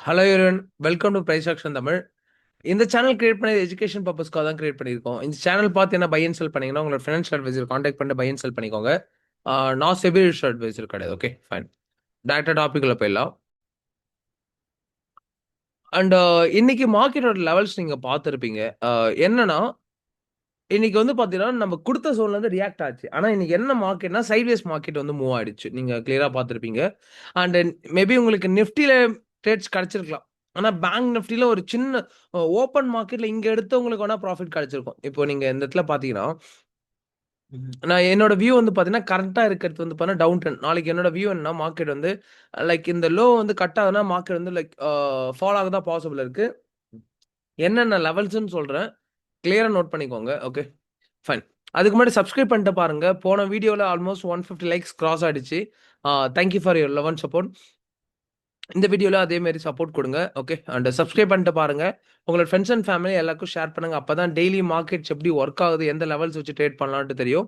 Hello everyone, welcome to price action Tamil. இந்த channel create பண்ணி education பர்பஸ்க்காக தான் கிரியேட் பண்ணியிருக்கோம். இந்த சேனல் பார்த்து என்ன பை அண்ட் செல் பண்ணீங்கன்னா உங்களோட ஃபினான்ஷியல் அட்வைசர் காண்டாக்ட் பண்ணி பை அண்ட் செல் பண்ணிக்கோங்க. நான் செபி அட்வைசர் கிடையாது. Okay fine. டேரக்டா டாபிக்ல போயிடலாம். அண்ட் இன்னைக்கு மார்க்கெட்டோட லெவல்ஸ் நீங்க பார்த்துருப்பீங்க. என்னன்னா இன்னைக்கு வந்து பார்த்தீங்கன்னா நம்ம கொடுத்த சோன்ல இருந்து ரியாக்ட் ஆச்சு. ஆனா இன்னைக்கு என்ன மார்க்கெட்னா சைட்வேஸ் மார்க்கெட் வந்து மூவ் ஆயிடுச்சு. நீங்க கிளியரா பார்த்துருப்பீங்க. அண்ட் மேபி உங்களுக்கு நிஃப்டில ட்ரேட்ஸ் கிடைச்சிருக்கலாம். ஆனா பேங்க் நிஃப்டில ஒரு சின்ன ஓப்பன் மார்க்கெட்ல இங்க எடுத்தவங்களுக்கு வேணா ப்ராஃபிட் கிடைச்சிருக்கும். இப்போ நீங்க இந்த இடத்துல பார்த்தீங்கன்னா, நான் என்னோட வியூ வந்து பார்த்தீங்கன்னா, கரண்ட்டா இருக்கிறது வந்து பார்த்தீங்கன்னா டவுன் ட்ரெண்ட். நாளைக்கு என்னோட வியூ என்னன்னா, மார்க்கெட் வந்து லைக் இந்த லோ வந்து கட் ஆகுதுன்னா, மார்க்கெட் வந்து லைக் ஃபால் ஆக தான் பாசிபிள் இருக்கு. என்னென்ன லெவல்ஸ்ன்னு சொல்றேன். கிளியரா நோட் பண்ணிக்கோங்க. ஓகே. ஃபைன். அதுக்கு முன்னாடி சப்ஸ்கிரைப் பண்ணிட்டு பாருங்க. போன வீடியோல ஆல்மோஸ்ட் 150 லைக்ஸ் கிராஸ் ஆயிடுச்சு. Thank you for your love and support. இந்த வீடியோல அதே மாரி சப்போர்ட் குடுங்க. ஓகே. அண்ட் சப்ஸ்கிரைப் பண்ணிட்டு பாருங்க. உங்களோட ஃபிரெண்ட்ஸ் அண்ட் ஃபேமிலி எல்லாருக்கும் ஷேர் பண்ணுங்க. அப்பதான் டெய்லி மார்க்கெட்ஸ் எப்படி ஒர்க் ஆகுது, எந்த லெவல்ஸ் வச்சு ட்ரேட் பண்ணலான்ட்டு தெரியும்.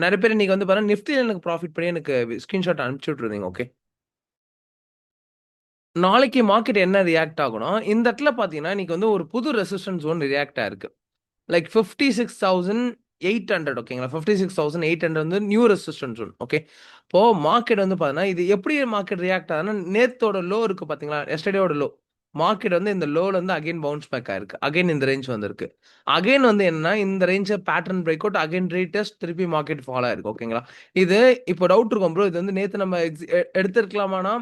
நெறைய பேர் இன்னைக்கு வந்து பாருங்க நிஃப்டில எனக்கு ப்ராஃபிட் பண்ணி எனக்கு ஸ்கிரீன்ஷாட் அனுப்பிச்சு விட்டுருந்தீங்க. ஓகே. நாளைக்கு மார்க்கெட் என்ன ரியாக்ட் ஆகும்னா, இந்த இடத்துல பார்த்தீங்கன்னா, இன்னைக்கு வந்து ஒரு புது ரெசிஸ்டன்ஸ் ஜோன் ரியாக்ட் ஆயிருக்கு. லைக் 56,800 ஓகேங்களா? 56,800 வந்து நியூ ரெசிஸ்டன்ஸ் ஜோன். ஓகே. இப்போ மார்க்கெட் வந்து பார்த்தீங்கன்னா, இது எப்படி மார்க்கெட் ரியாக்ட் ஆகுதுன்னா, நேத்தோட லோ இருக்கு பார்த்தீங்களா? எஸ்டர்டேவோட லோ. மார்க்கெட் வந்து இந்த லோல இருந்து அகைன் பவுன்ஸ் பேக் ஆயிருக்கு. அகைன் இந்த ரேஞ்ச் வந்திருக்கு. அகைன் வந்து என்னன்னா, இந்த ரேஞ்ச pattern break out again retest திருப்பி மார்க்கெட் ஃபால் ஆயிருக்கு. ஓகேங்களா? இது இப்போ டவுட் இருக்கும் ப்ரோ. இது வந்து நேத்து நம்ம எடுத்திருக்கலாமான்னா,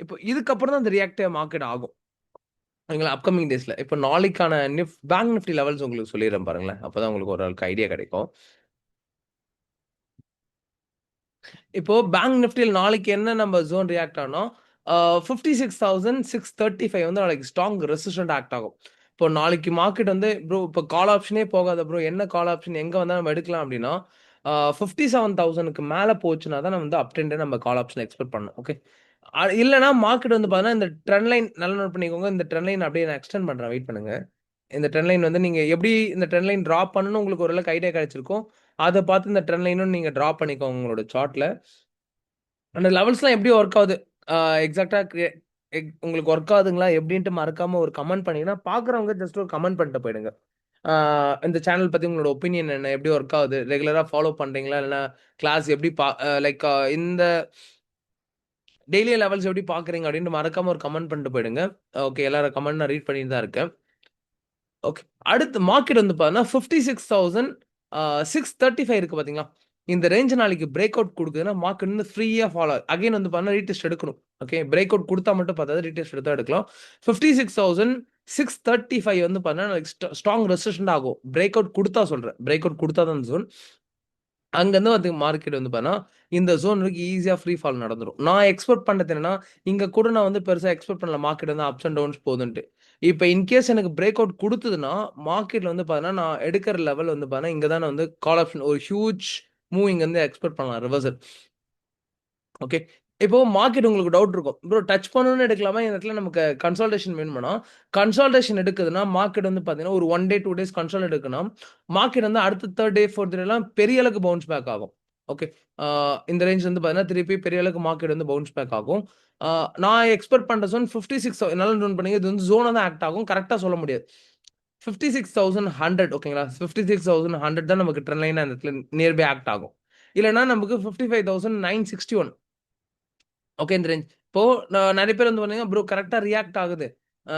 இப்போ இதுக்கப்புறம் தான் இந்த ரியாக்ட் மார்க்கெட் ஆகும். ஓகேங்களா? அப்கமிங் டேஸ்ல. இப்போ நாளைக்கான பேங்க் நிஃப்டி லெவல்ஸ் உங்களுக்கு சொல்லிர்றேன் பாருங்களேன். அப்பதான் உங்களுக்கு ஓரளவுக்கு ஐடியா கிடைக்கும். இப்போ பேங்க் நிஃப்டில நாளைக்கு என்ன நம்ம ஜோன் ரியாக்ட் ஆனோம், 56,635 வந்து நாளைக்கு ஸ்ட்ராங் ரெசிஸ்டன்ட் ஆக்ட் ஆகும். இப்போ நாளைக்கு மார்க்கெட் வந்து ப்ரோ இப்போ கால் ஆப்ஷனே போகாத ப்ரோ. என்ன கால் ஆப்ஷன் எங்க வந்தா நம்ம எடுக்கலாம் அப்டின்னா, 57,000க்கு மேல போச்சுன்னா தான் நம்ம வந்து அப் ட்ரெண்ட நம்ம கால் ஆப்ஷன் எக்ஸ்பெக்ட் பண்ணணும். ஓகே. இல்லன்னா மார்க்கெட் வந்து பார்த்தீங்கன்னா, இந்த ட்ரெண்ட் லைன் நல்லா நோட் பண்ணிக்கோங்க. இந்த ட்ரெண்ட் லைன் அப்படியே நான் எக்ஸ்டெண்ட் பண்றேன். வெயிட் பண்ணுங்க. இந்த ட்ரெண்ட் லைன் வந்து நீங்க எப்படி இந்த ட்ரெண்ட் லைன் டிரா பண்ணணும்னு உங்களுக்கு ஓரளவுக்கு ஐடியா கிடைச்சிருக்கும். அத பார்த்து இந்த ட்ரெண்ட் லைனும் நீங்க டிரா பண்ணிக்கோங்க உங்களோட சார்ட்ல. அந்த லெவல்ஸ்லாம் எப்படி ஒர்க் ஆகுது? அ எக்ஸாக்ட்டா உங்களுக்கு ஒர்க் ஆகுதுங்களா? எப்படின்ட்டு மறக்காம ஒரு கமெண்ட் பண்ணீங்கன்னா, பார்க்குறவங்க ஜஸ்ட் ஒரு கமெண்ட் பண்ணிட்டு போயிடுங்க. ஆ இந்த சேனல் பத்தி உங்களோட ஒப்பீனியன் என்ன? எப்படி ஒர்க் ஆகுது? ரெகுலரா ஃபாலோ பண்றீங்களா? இல்லன்னா கிளாஸ் எப்படி லைக் இந்த டெய்லி லெவல்ஸ் எப்படி பார்க்குறீங்க? அப்படின்ட்டு மறக்காம ஒரு கமெண்ட் பண்ணிட்டு போயிடுங்க. ஓகே. எல்லாரோட கமெண்ட் நான் ரீட் பண்ணிட்டு தான் இருக்கேன். ஓகே. அடுத்து மார்க்கெட் வந்து பார்த்தீங்கன்னா, 56,000 635 இருக்கு பார்த்தீங்களா? இந்த ரேஞ்ச் நாளைக்கு பிரேக் அவுட் குடுக்குதுன்னா, மார்க்கெட் வந்து ஃப்ரீயா ஃபாலோ அகைன் வந்து பார்த்தீங்கன்னா, ரீடெஸ்ட் எடுக்கணும். ஓகே. பிரேக் அவுட் குடுத்தா மட்டும் பத்தாது. ரீடெஸ்ட் எடுத்தா எடுக்கலாம். 56,635 வந்து பார்த்தீங்கன்னா, நாளைக்கு ஸ்ட்ராங் ரெசிஸ்டன்ட் ஆகும். பிரேக் அவுட் குடுத்தா சொல்றேன். பிரேக் அவுட் குடுத்தா தான் இந்த ஜோன். அங்கருந்து வந்து மார்க்கெட் வந்து பார்த்தீங்கன்னா, இந்த ஜோன் வரைக்கும் ஈஸியா ஃப்ரீ ஃபால் நடந்துரும். நான் எக்ஸ்பெக்ட் பண்ணது என்னன்னா, இங்க கூட நான் வந்து பெருசா எக்ஸ்பெக்ட் பண்ணல மார்க்கெட் வந்து அப்ஸ் அண்ட் டவுன்ஸ் போகுதுன்ட்டு. இப்ப இன்கேஸ் எனக்கு பிரேக் அவுட் குடுத்ததுன்னா, மார்க்கெட்ல வந்து பார்த்தீங்கன்னா, நான் எடுக்கிற லெவல் வந்து பார்த்தீங்கன்னா, இங்க தான் நான் வந்து கால் ஆப்ஷன் ஒரு ஹியூஜ் மூவ் இங்க இருந்து எக்ஸ்பெக்ட் பண்ணலாம் ரிவர்சல். ஓகே. இப்போ மார்க்கெட் உங்களுக்கு டவுட் இருக்கும். ப்ரோ டச் பண்ணணும்னு எடுக்கலாமா? இந்த இடத்துல நமக்கு கன்சால்டேஷன் வேணுமானா, கன்சால்டேஷன் எடுக்குதுன்னா, மார்க்கெட் வந்து பார்த்தீங்கன்னா, ஒரு 1 டே, 2 டேஸ் கன்சால்டேட் எடுக்குன்னா, மார்க்கெட் வந்து அடுத்த 3 டே, 4த் டேலாம் பெரிய அளவுக்கு பவுன்ஸ் பேக் ஆகும். ஓகே. ஆ இந்த ரேஞ்ச் வந்து பார்த்தீங்கன்னா, திருப்பி பெரிய அளவுக்கு மார்க்கெட் வந்து பவுன்ஸ் பேக் ஆகும். ஆ நான் எக்ஸ்பெக்ட் பண்ற ஜோன் 56 நல்லா நோட் பண்ணுங்க. இது வந்து ஜோனா தான் ஆக்ட் ஆகும். கரெக்ட்டா சொல்ல முடியாது. 56,100 ஓகேங்களா? 56,100 தான் நமக்கு ட்ரெண்ட் லைனா இந்த இடத்துல நியர் பை ஆக்ட் ஆகும். இல்லன்னா நமக்கு 55,961 ஓகே. இந்த ரேஞ்ச். இப்போ நெறைய பேர் வந்து பார்த்தீங்கன்னா, ப்ரோ கரெக்ட்டா ரியாக்ட் ஆகுது. ஆ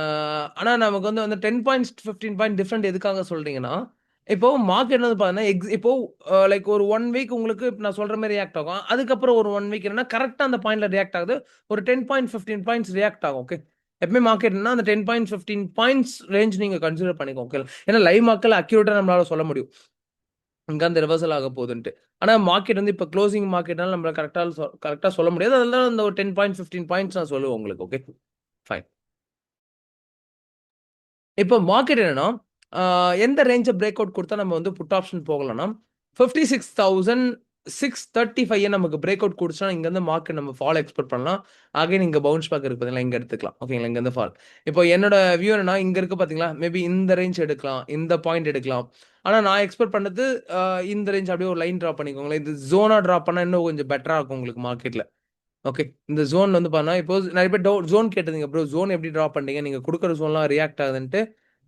ஆனா நமக்கு வந்து 10 பாயிண்ட்ஸ், 15 பாயிண்ட் டிஃபரண்ட் எதுக்காக சொல்றீங்கன்னா, இப்போ மார்க்கெட் வந்து பார்த்தீங்கன்னா, இப்போ லைக் ஒரு 1 வீக் உங்களுக்கு இப்ப நான் சொல்ற மாரி ரியாக்ட் ஆகும். அதுக்கப்புறம் ஒரு 1 வீக் என்னன்னா, கரெக்ட்டா அந்த பாயிண்ட்ல ரியாக்ட் ஆகுது. ஒரு 10 பாயிண்ட், 15 பாயிண்ட்ஸ் ரியாக்ட் ஆகும். ஓகே. எப்பவுமே மார்க்கெட்னா அந்த 10 பாயிண்ட், 15 பாயிண்ட்ஸ் ரேஞ்ச் நீங்க கன்சிடர் பண்ணிக்கோங்க. ஓகே. ஏன்னா லைவ் மார்க்கெட்ல அக்யூரேட்டா நம்மளால சொல்ல முடியும். இங்க அந்த ரிவர்சல் ஆக போகுதுன்ட்டு. ஆனா மார்க்கெட் வந்து இப்ப குளோசிங் மார்க்கெட்னால நம்மளால கரெக்ட்டா சொல்ல முடியாது. அதனால அந்த ஒரு 10 பாயிண்ட், 15 பாயிண்ட்ஸ் நான் சொல்லுவேன் உங்களுக்கு. ஓகே. ஃபைன். இப்போ மார்க்கெட் என்னன்னா, ஆ எந்த ரேஞ்ச பிரேக் அவுட் குடுத்தா நம்ம வந்து புட் ஆப்ஷன் போகலாம்னா, 56,635 நமக்கு பிரேக் அவுட் குடுச்சுனா, இங்க இருந்து மார்க்கெட் நம்ம ஃபால் எக்ஸ்பெக்ட் பண்ணலாம். அகைன் இங்க பவுன்ஸ் பேக் இருக்கு பாத்தீங்களா, இங்க எடுத்துக்கலாம். ஓகேங்களா, இங்க இருந்து ஃபால். இப்போ என்னோட வியூ என்னன்னா, இங்க இருக்கு பாத்தீங்களா, மேபி இந்த ரேஞ்ச் எடுக்கலாம். இந்த பாயிண்ட் எடுக்கலாம். ஆனா நான் எக்ஸ்பெக்ட் பண்ணது, இந்த ரேஞ்ச் அப்படியே ஒரு லைன் டிரா பண்ணிக்கோங்களேன். இது ஜோனா டிரா பண்ணா இன்னும் கொஞ்சம் பெட்டரா இருக்கும் உங்களுக்கு மார்க்கெட்ல. ஓகே. இந்த ஜோன் வந்து பார்த்தீங்கன்னா, இப்போ நெறைய பேர் ஜோன் கேட்டிருந்தீங்க. ப்ரோ ஜோன் எப்படி ட்ரா பண்றீங்க? நீங்க குடுக்குற ஜோன்லாம் ரியாக்ட் ஆகுதுன்ட்டு.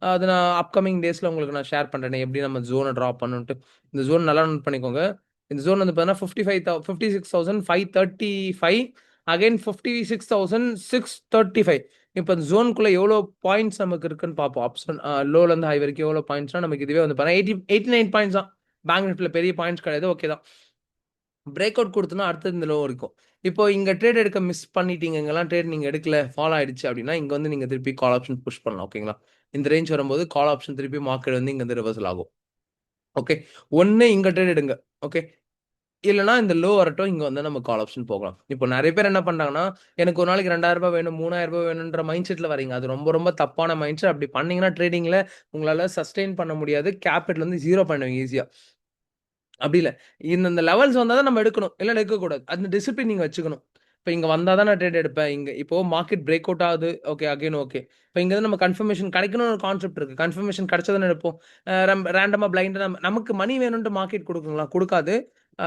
அது நான் அப்கமிங் டேஸ்ல உங்களுக்கு நான் ஷேர் பண்றேனே, எப்படி நம்ம ஜோன ட்ரா பண்ணணுன்ட்டு. இந்த ஜோன் நல்லா நோட் பண்ணிக்கோங்க. இந்த ஜோன் வந்து பார்த்தீங்கன்னா, 56,535 அகைன் 56,635. இப்ப இந்த ஜோன்க்குள்ள எவ்வளோ பாயிண்ட்ஸ் நமக்கு இருக்குன்னு பார்ப்போம். லோலருந்து ஹை வரைக்கும் எவ்வளோ பாயிண்ட்ஸ்னா, நமக்கு இதுவே வந்து பார்த்தீங்கன்னா 89 பாயிண்ட்ஸ் தான். பேங்க் நிஃப்டில பெரிய பாயிண்ட்ஸ் கிடையாது. ஓகே தான். பிரேக் அவுட் குடுத்தோம்னா, அடுத்தது இந்த லோ இருக்கும். இப்போ இங்க ட்ரேட் எடுக்க மிஸ் பண்ணிட்டீங்க. இங்கலாம் ட்ரேட் நீங்க எடுக்கல, ஃபாலோ ஆயிடுச்சு அப்டின்னா, இங்க வந்து நீங்க திருப்பி கால் ஆப்ஷன் புஷ் பண்ணலாம். ஓகேங்களா? இந்த ரேஞ்ச் வரும்போது கால் ஆப்ஷன் திருப்பி மார்க்கெட் வந்து இங்க வந்து ரிவர்சல் ஆகும். ஓகே. ஒண்ணு இங்க ட்ரேட் எடுங்க. ஓகே. இல்லன்னா இந்த லோ வரட்டும். இங்க வந்து நம்ம கால் ஆப்ஷன் போகலாம். இப்போ நெறைய பேர் என்ன பண்றாங்கன்னா, எனக்கு ஒரு நாளைக்கு ரூ. 2,000 வேணும், ரூ. 3,000 வேணுன்ற மைண்ட் செட்ல வரீங்க. அது ரொம்ப ரொம்ப தப்பான மைண்ட் செட். அப்டி பண்ணீங்கன்னா ட்ரேடிங்ல உங்களால சஸ்டெயின் பண்ண முடியாது. கேபிட்டல் வந்து 0 பண்ணுவீங்க ஈஸியா. அப்படி இல்ல. இந்த லெவல்ஸ் வந்தா தான் நம்ம எடுக்கணும். இல்லன்னா எடுக்கக்கூடாது. அந்த டிசிப்ளின் நீங்க வச்சுக்கணும். இப்ப இங்க வந்தா தான் நான் ட்ரேட் எடுப்பேன். இப்போ மார்க்கெட் பிரேக் அவுட் ஆகுது. ஓகே. Again okay. இப்ப இங்க இருந்து நம்ம கன்ஃபர்மேஷன் கிடைக்கணும்னு ஒரு கான்செப்ட் இருக்கு. கன்ஃபர்மேஷன் கிடைச்சா தானே எடுப்போம். ரேண்டமா பிளைண்டா நமக்கு மணி வேணும்ன்ட்டு மார்க்கெட் குடுக்குங்களா? குடுக்காது. ஆ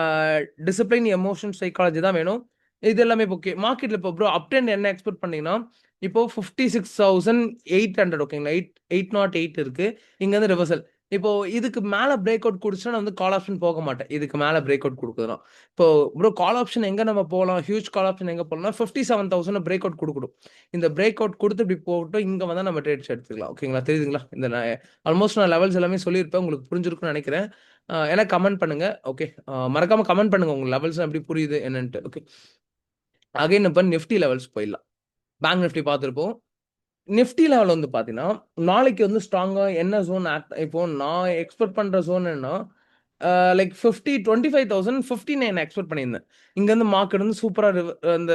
டிசிப்ளின், எமோஷன், சைக்காலஜி தான் வேணும். இது எல்லாமே ஓகே. மார்க்கெட்ல இப்போ ப்ரோ அப் ட்ரெண்ட் என்ன எக்ஸ்பெக்ட் பண்ணீங்கன்னா, இப்போ 56,800 ஓகேங்களா? 808 இருக்கு. இங்க இருந்து ரிவர்சல். இப்போ இதுக்கு மேல பிரேக் அவுட் குடுச்சுனா, நான் வந்து கால் ஆப்ஷன் போக மாட்டேன். இதுக்கு மேல பிரேக் அவுட் குடுக்குதுன்னா. இப்போ ப்ரோ கால் ஆப்ஷன் எங்க நம்ம போலாம்? ஹியூஜ் கால் ஆப்ஷன் எங்க போலாம்னா, 57,000 பிரேக் அவுட் குடுக்கணும். இந்த பிரேக் அவுட் குடுத்து இப்படி போகட்டும். இங்க வந்தா நம்ம ட்ரேட்ஸ் எடுத்துக்கலாம். ஓகேங்களா? தெரியுதுங்களா? இந்த நான் ஆல்மோஸ்ட் நான் லெவல்ஸ் எல்லாமே சொல்லியிருப்பேன். உங்களுக்கு புரிஞ்சிருக்கும்னு நெனைக்கிறேன். எனக்கு கமெண்ட் பண்ணுங்க. ஓகே. மறக்காம கமெண்ட் பண்ணுங்க. உங்க லெவல்ஸ் எப்படி புரியுது என்னன்ட்டு. ஓகே. அகைன் இப்ப நிஃப்டி லெவல்ஸ் போயிடலாம். பேங்க் நிஃப்டி பார்த்திருப்போம். நிஃப்டி லெவல் வந்து பார்த்தீங்கன்னா, நாளைக்கு வந்து ஸ்ட்ராங்கா என்ன ஜோன் இப்போ நான் எக்ஸ்பெக்ட் பண்ற ஜோன் என்னன்னா, லைக் 25,000 59 எக்ஸ்பெக்ட் பண்ணியிருந்தேன். இங்கருந்து மார்க்கெட் வந்து சூப்பரா அந்த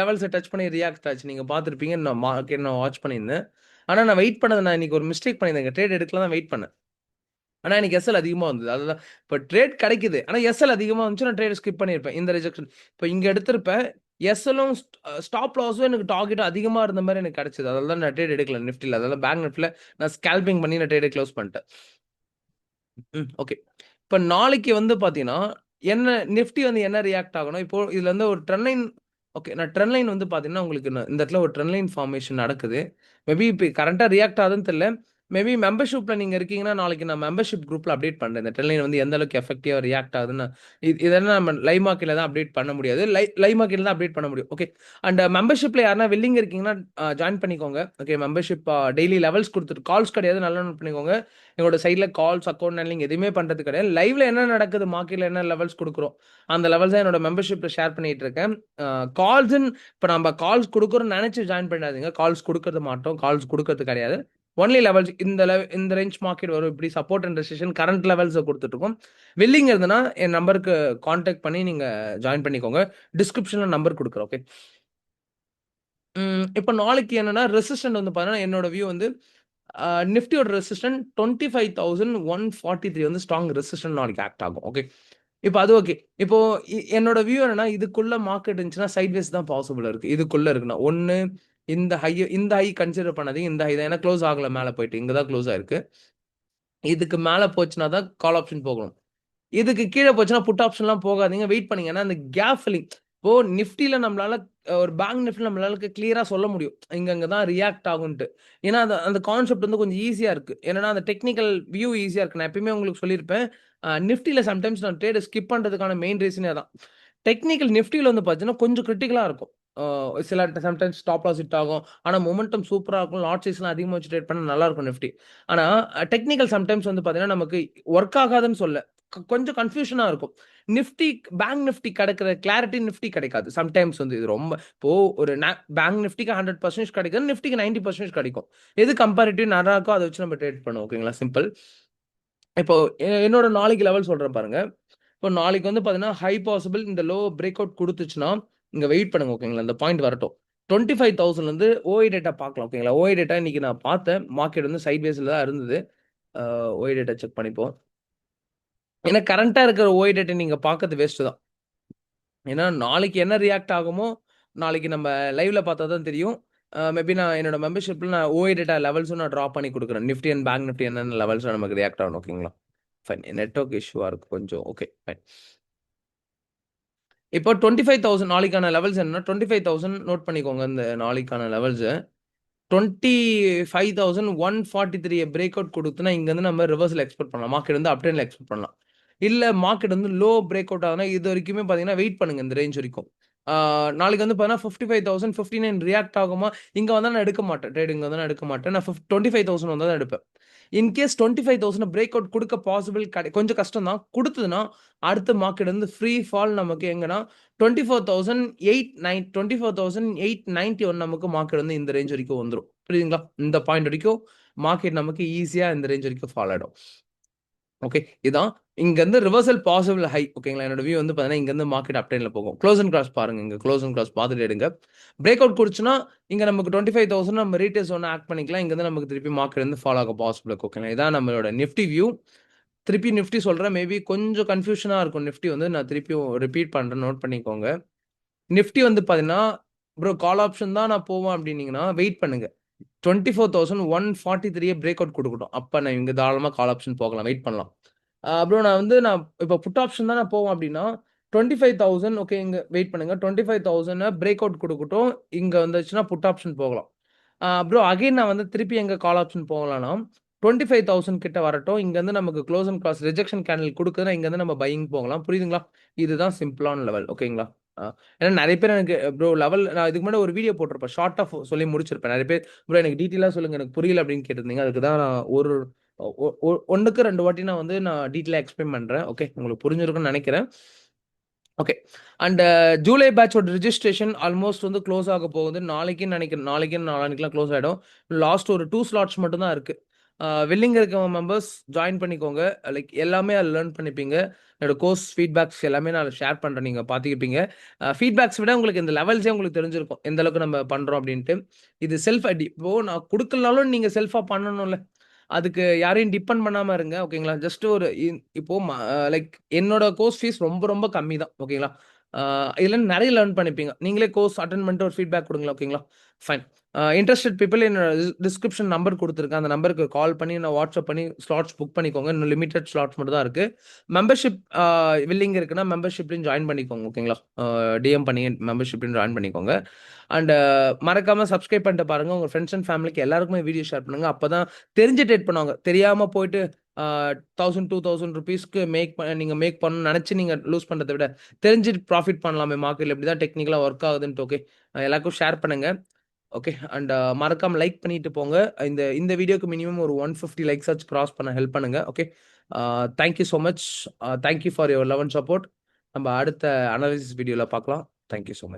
லெவல்ஸ டச் பண்ணி ரியாக்ட் ஆச்சு. நீங்க பார்த்திருப்பீங்க. நான் மார்க்கெட் நான் வாட்ச் பண்ணியிருந்தேன். ஆனா நான் வெயிட் பண்ணது நான் இன்னைக்கு ஒரு மிஸ்டேக் பண்ணியிருந்தேங்க. ட்ரேட் எடுக்கலாம் தான் வெயிட் பண்ணேன். ஆனா எனக்கு எஸ்எல் அதிகமா வந்தது. அதுதான் இப்ப ட்ரேட் கிடைக்குது. ஆனா எஸ்எல் அதிகமா வந்துச்சு. நான் ட்ரேட் ஸ்கிப் பண்ணியிருப்பேன். இந்த ரிஜெக்ஷன். இப்ப இங்க எடுத்திருப்பேன். எஸ்எல்லும் ஸ்டாப் லாஸும் எனக்கு டார்கெட் அதிகமா இருந்த மாரி எனக்கு கிடைச்சது. அதனால தான் நான் ட்ரேட் எடுக்கல நிஃப்டில. அதனால பேங்க் நிஃப்டில நான் ஸ்கேல்பிங் பண்ணி நான் ட்ரேட க்ளோஸ் பண்ணிட்டேன். ஓகே. இப்ப நாளைக்கு வந்து பார்த்தீங்கன்னா, என்ன நிஃப்டி வந்து என்ன ரியாக்ட் ஆகணும்? இப்போ இதுல வந்து ஒரு ட்ரெண்ட் லைன் ஓகே. நான் ட்ரெண்ட் லைன் வந்து பார்த்தீங்கன்னா, உங்களுக்கு இந்த இடத்துல ஒரு ட்ரெண்ட் லைன் ஃபார்மேஷன் நடக்குது. மேபி இப்ப கரண்ட்டா ரியாக்ட் ஆகுதுன்னு தெரியல. மேபி மெம்பர்ஷிப்ல நீங்க இருக்கீங்கன்னா, நாளைக்கு நான் மெம்பர்ஷிப் குரூப்ல அப்டேட் பண்றேன். இந்த ட்ரெண்ட் லைன் வந்து எந்த அளவுக்கு எஃபெக்டிவா ரியாக்ட் ஆகுதுன்னு. இதெல்லாம் நம்ம லைவ் மார்க்கெட்ல தான் அப்டேட் பண்ண முடியாது. லைவ் மார்க்கெட்ல தான் அப்டேட் பண்ண முடியும். ஓகே. அண்ட் மெம்பர்ஷிப்ல யாருனா வில்லிங் இருக்கீங்கன்னா, ஜாயின் பண்ணிக்கோங்க. ஓகே. மெம்பர்ஷிப் டெய்லி லெவல்ஸ் குடுத்துட்டு கால்ஸ் கிடையாது. நல்லா நோட் பண்ணிக்கோங்க. எங்களோட சைட்ல கால்ஸ், அக்கவுண்ட் ஹேண்ட்லிங் எதுவுமே பண்றது கிடையாது. லைவ்ல என்ன நடக்குது, மார்க்கெட்ல என்ன லெவல்ஸ் குடுக்குறோம், அந்த லெவல்ஸ் தான் என்னோட மெம்பர்ஷிப்ல ஷேர் பண்ணிட்டு இருக்கேன். கால்ஸ்ன்னு இப்ப நம்ம கால்ஸ் குடுக்குறோம்னு நெனச்சு ஜாயின் பண்ணாதீங்க. கால்ஸ் குடுக்கறது மாட்டோம். கால்ஸ் குடுக்கறது கிடையாது. ஒன்லி லெவல்ஸ் இந்த ரேஞ்ச் மார்க்கெட் வரும். இப்படி சப்போர்ட் அண்ட் ரெசிஸ்டன்ஸ் கரண்ட் லெவல்ஸ குடுத்துட்டு இருக்கோம். வில்லிங் இருந்ததுன்னா என் நம்பருக்கு கான்டாக்ட் பண்ணி நீங்க ஜாயின் பண்ணிக்கோங்க. டிஸ்கிரிப்ஷன்ல நம்பர் குடுக்குறேன். ஓகே. இப்ப நாளைக்கு என்னன்னா ரெசிஸ்டன்ட் வந்து பார்த்தீங்கன்னா, என்னோட வியூ வந்து நிஃப்டியோட ரெசிஸ்டன்ட் 25,143 வந்து ஸ்ட்ராங் ரெசிஸ்டன்ட் நாளைக்கு ஆக்ட் ஆகும். ஓகே. இப்ப அது ஓகே. இப்போ என்னோட வியூ என்னன்னா, இதுக்குள்ள மார்க்கெட் இருந்துச்சுன்னா சைட்வேஸ் தான் பாசிபிள் இருக்கு. இதுக்குள்ள இருக்குன்னா. ஒண்ணு இந்த ஹை கன்சிடர் பண்ணாதீங்க. இந்த ஹை தான். ஏன்னா க்ளோஸ் ஆகல மேல போயிட்டு. இங்க தான் க்ளோஸ் ஆயிருக்கு. இதுக்கு மேல போச்சுன்னா தான் கால் ஆப்ஷன் போகணும். இதுக்கு கீழ போச்சுன்னா புட் ஆப்ஷன்லாம் போகாதீங்க. வெயிட் பண்ணுங்க. ஏன்னா அந்த கேப் ஃபில்லிங் இப்போ நிஃப்டில நம்மளால ஒரு பேங்க் நிஃப்டில நம்மளால கிளியரா சொல்ல முடியும். இங்க தான் ரியாக்ட் ஆகுன்ட்டு. ஏன்னா அந்த அந்த கான்செப்ட் வந்து கொஞ்சம் ஈஸியா இருக்கு. என்னன்னா அந்த டெக்னிக்கல் வியூ ஈஸியா இருக்கு. நான் எப்பயுமே உங்களுக்கு சொல்லியிருப்பேன். நிஃப்டில சம்டைம்ஸ் நான் ட்ரேட ஸ்கிப் பண்றதுக்கான மெயின் ரீசனே அதான். டெக்னிக்கல் நிஃப்டில வந்து பார்த்தீங்கன்னா, கொஞ்சம் கிரிட்டிகலா இருக்கும். சில சம்டைம்ஸ் ஸ்டாப் லாஸ் ஹிட் ஆகும். ஆனா மொமெண்டம் சூப்பரா இருக்கும். லாட் சைஸ்லாம் அதிகமா வச்சு ட்ரேட் பண்ணா நல்லா இருக்கும் நிஃப்டி. ஆனா டெக்னிக்கல் சம்டைம்ஸ் வந்து பார்த்தீங்கன்னா, நமக்கு ஒர்க் ஆகாதுன்னு சொல்லல. கொஞ்சம் கன்ஃப்யூஷனா இருக்கும். நிஃப்டி பேங்க் நிஃப்டி கிடைக்கிற கிளாரிட்டி நிஃப்டி கிடைக்காது. சம்டைம்ஸ் வந்து இது ரொம்ப இப்போ ஒரு பேங்க் நிஃப்டிக்கு 100% கிடைக்குது. நிஃப்டிக்கு 90% கிடைக்கும். எது கம்பேரிட்டிவ் நல்லா இருக்கோ அத வச்சு நம்ம ட்ரேட் பண்ணுவோம். ஓகேங்களா? சிம்பிள். இப்போ என்னோட நாளைக்கு லெவல் சொல்றேன் பாருங்க. இப்போ நாளைக்கு வந்து பார்த்தீங்கன்னா, ஹை பாசிபிள் இந்த லோ பிரேக் அவுட் குடுத்துச்சுன்னா, இங்க வெயிட் பண்ணுங்க. ஓகேங்களா? இந்த பாயிண்ட் வரட்டும். 25,000லேருந்து ஓஐ டேட்டா பார்க்கலாம். ஓகேங்களா? ஓஐ டேட்டா இன்னைக்கு நான் பார்த்தேன். மார்க்கெட் வந்து சைட்வேஸ்ல தான் இருந்தது. ஓஐ டேட்டா செக் பண்ணிப்போம். ஏன்னா கரண்ட்டா இருக்கிற ஓஐ டேட்டா நீங்க பார்க்கறது வேஸ்ட் தான். ஏன்னா நாளைக்கு என்ன ரியாக்ட் ஆகுமோ, நாளைக்கு நம்ம லைவ்ல பார்த்தா தான் தெரியும். மேபி நான் என்னோட மெம்பர்ஷிப்ல நான் ஓஐ டேட்டா லெவல்ஸும் நான் டிராப் பண்ணி குடுக்குறேன். நிஃப்டி அண்ட் பேங்க் நிஃப்டி என்னென்ன லெவல்ஸ்ல நமக்கு ரியாக்ட் ஆகணும். ஓகேங்களா? ஃபைன். நெட்வொர்க் இஷ்யூவா இருக்கு கொஞ்சம். ஓகே. ஃபைன். இப்போ 25,000 நாளைக்கான லெவல்ஸ் என்னன்னா 25,000 நோட் பண்ணிக்கோங்க. இந்த நாளைக்கான லெவல்ஸ் 25,143 பிரேக் அவுட் குடுத்துனா, இங்க இருந்து நம்ம ரிவர்சல் எக்ஸ்பெக்ட் பண்ணலாம். மார்க்கெட் வந்து அப் ட்ரெண்ட்ல எக்ஸ்பெக்ட் பண்ணலாம். இல்ல மார்க்கெட் வந்து லோ பிரேக் அவுட் ஆகுதுனா, இது வரைக்குமே பார்த்தீங்கன்னா, வெயிட் பண்ணுங்க இந்த ரேஞ்ச் வரைக்கும். நாளைக்கு வந்து பார்த்தீங்கன்னா 55,059 ரியாக்ட் ஆகுமா? இங்க வந்தா நான் எடுக்க மாட்டேன். ட்ரேட் இங்க வந்தா நான் எடுக்க மாட்டேன். நான் 25,000 வந்தா தான் எடுப்பேன். இன்கேஸ் 25,000 பிரேக் அவுட் குடுக்க பாசிபிள் கொஞ்சம் கஷ்டம் தான். குடுத்ததுன்னா, அடுத்த மார்க்கெட் வந்து ஃப்ரீ ஃபால் நமக்கு எங்கன்னா 24,891 நமக்கு மார்க்கெட் வந்து இந்த ரேஞ்ச் வரைக்கும் வந்துரும். புரியுதுங்களா? இந்த பாயிண்ட் வரைக்கும் மார்க்கெட் நமக்கு ஈஸியா இந்த ரேஞ்ச் வரைக்கும் ஃபால் ஆயிடும். ஓகே. இதான் இங்கருந்து ரிவர்சல் பாசிபிள் ஹை. ஓகேங்களா? என்னோட வியூ வந்து பார்த்தீங்கன்னா, இங்கருந்து மார்க்கெட் அப் ட்ரெண்ட்ல போகும். குளோஸ் அண்ட் கிராஸ் பாருங்க. இங்க குளோஸ் அண்ட் கிராஸ் பார்த்துட்டு எடுங்க. பிரேக் அவுட் குடுச்சுன்னா, இங்க நமக்கு 25,000 நம்ம ரீட்டெஸ்ட் ஒண்ணு ஆக்ட் பண்ணிக்கலாம். இங்கருந்து நமக்கு திருப்பி மார்க்கெட் வந்து ஃபாலோ ஆக பாசிபிள் இருக்கு. ஓகேங்களா? இதான் நம்மளோட நிஃப்டி வியூ. திருப்பி நிஃப்டி சொல்றேன். மேபி கொஞ்சம் கன்ஃப்யூஷனா இருக்கும். நிஃப்டி வந்து நான் திருப்பியும் ரிப்பீட் பண்றேன். நோட் பண்ணிக்கோங்க. நிஃப்டி வந்து பார்த்தீங்கன்னா, ப்ரோ கால் ஆப்ஷன் தான் நான் போவேன் அப்டின்னீங்கன்னா, வெயிட் பண்ணுங்க. 24,143 பிரேக் அவுட் குடுக்கட்டும். அப்ப நான் இங்க தாராளமா கால் ஆப்ஷன் போகலாம். வெயிட் பண்ணலாம். ப்ரோ நான் இப்ப புட் ஆப்ஷன் தான் நான் போவேன் அப்டின்னா, 25,000 ஓகே இங்க வெயிட் பண்ணுங்க. 25,000 பிரேக் அவுட் குடுக்கட்டும். இங்க வந்துச்சுன்னா புட் ஆப்ஷன் போகலாம். ப்ரோ அகைன் நான் வந்து திருப்பி எங்க கால் ஆப்ஷன் போகலான்னா, 25,000 கிட்ட வரட்டும். இங்கருந்து நமக்கு close and cross rejection candle குடுக்குதுன்னா, இங்கருந்து நம்ம பையிங் போகலாம். புரியுதுங்களா? இதுதான் சிம்பிளான லெவல். ஓகேங்களா? அ ஏன்னா நெறைய பேர் எனக்கு ப்ரோ லெவல் நான் இதுக்கு முன்னாடி ஒரு வீடியோ போட்டிருப்பேன். ஷார்ட்டா சொல்லி முடிச்சிருப்பேன். நெறைய பேர் ப்ரோ எனக்கு டீட்டெயிலா சொல்லுங்க. எனக்கு புரியல அப்டின்னு கேட்டிருந்தீங்க. அதுக்கு தான் நான் ஒரு ஒ ஒ 1க்கு 2 வாட்டி நான் வந்து நான் டீட்டெயிலா எக்ஸ்பிளைன் பண்றேன். ஓகே. உங்களுக்கு புரிஞ்சிருக்கும்னு நெனைக்கிறேன். ஓகே. அண்ட் ஜூலை பேட்சோட ரிஜிஸ்ட்ரேஷன் ஆல்மோஸ்ட் வந்து க்ளோஸ் ஆக போகுது. நாளைக்குன்னு நெனைக்கிறேன். நாளைக்கு நாளான்னைக்குலாம் க்ளோஸ் ஆயிடும். லாஸ்ட் ஒரு 2 ஸ்லாட்ஸ் மட்டும் தான் இருக்கு. வில்லிங் இருக்க மெம்பர்ஸ் ஜாயின் பண்ணிக்கோங்க. லைக் எல்லாமே அதுல லேர்ன் பண்ணிப்பீங்க. என்னோட கோர்ஸ் ஃபீட்பேக்ஸ் எல்லாமே நான் ஷேர் பண்றேன். நீங்க பார்த்துக்கிப்பீங்க. ஃபீட்பேக்ஸ் விட உங்களுக்கு இந்த லெவல்ஸே உங்களுக்கு தெரிஞ்சிருக்கும். எந்த அளவுக்கு நம்ம பண்றோம் அப்டின்ட்டு. இது செல்ஃப் ஐடி. இப்போ நான் குடுக்கலனாலும் நீங்க செல்ஃபா பண்ணணும்ல. அதுக்கு யாரையும் டிபெண்ட் பண்ணாம இருங்க. ஓகேங்களா? ஜஸ்ட் ஒரு இப்போ லைக் என்னோட கோர்ஸ் ஃபீஸ் ரொம்ப ரொம்ப கம்மி தான். ஓகேங்களா? அ இதுல நெறைய லேர்ன் பண்ணிப்பீங்க. நீங்களே கோர்ஸ் அட்டெண்ட் பண்ணிட்டு ஒரு ஃபீட்பேக் குடுங்களேன். ஓகேங்களா? ஃபைன். இன்ட்ரஸ்டட் பீப்பிள் என்னோட டிஸ்கிரிப்ஷன் நம்பர் குடுத்துருக்கேன். அந்த நம்பருக்கு கால் பண்ணி நான் வாட்ஸ்அப் பண்ணி ஸ்லாட்ஸ் புக் பண்ணிக்கோங்க. இன்னும் லிமிட்டட் ஸ்லாட்ஸ் மட்டும் தான் இருக்கு. மெம்பர்ஷிப் வில்லிங் இருக்குன்னா மெம்பர்ஷிப்லயும் ஜாயின் பண்ணிக்கோங்க. ஓகேங்களா? டிஎம் பண்ணி மெம்பர்ஷிப்லயும் ஜாயின் பண்ணிக்கோங்க. அண்ட் மறக்காம சப்ஸ்கிரைப் பண்ணிட்டு பாருங்க. உங்க ஃப்ரெண்ட்ஸ் அண்ட் ஃபேமிலிக்கு எல்லாருக்குமே வீடியோ ஷேர் பண்ணுங்க. அப்பதான் தெரிஞ்சு ட்ரேட் பண்ணுவாங்க. தெரியாம போயிட்டு 1000, 2000 ரூபீஸ்க்கு நீங்க மேக் பண்ணணும்னு நெனச்சு நீங்க லூஸ் பண்றத விட, தெரிஞ்சு ப்ராஃபிட் பண்ணலாமே மார்க்கெட்ல இப்படிதான் டெக்னிக்கலா ஒர்க் ஆகுதுன்ட்டு ஓகே. எல்லாருக்கும் ஷேர் பண்ணுங்க. ஓகே. அண்ட் மறக்காம லைக் பண்ணிட்டு போங்க. இந்த இந்த வீடியோக்கு மினிமம் ஒரு 150 லைக்ஸ் ஆச்சு கிராஸ் பண்ண ஹெல்ப் பண்ணுங்க. Okay. Thank you so much. Thank you for your love and support. நம்ம அடுத்த அனாலிசிஸ் வீடியோல பார்க்கலாம். Thank you so much.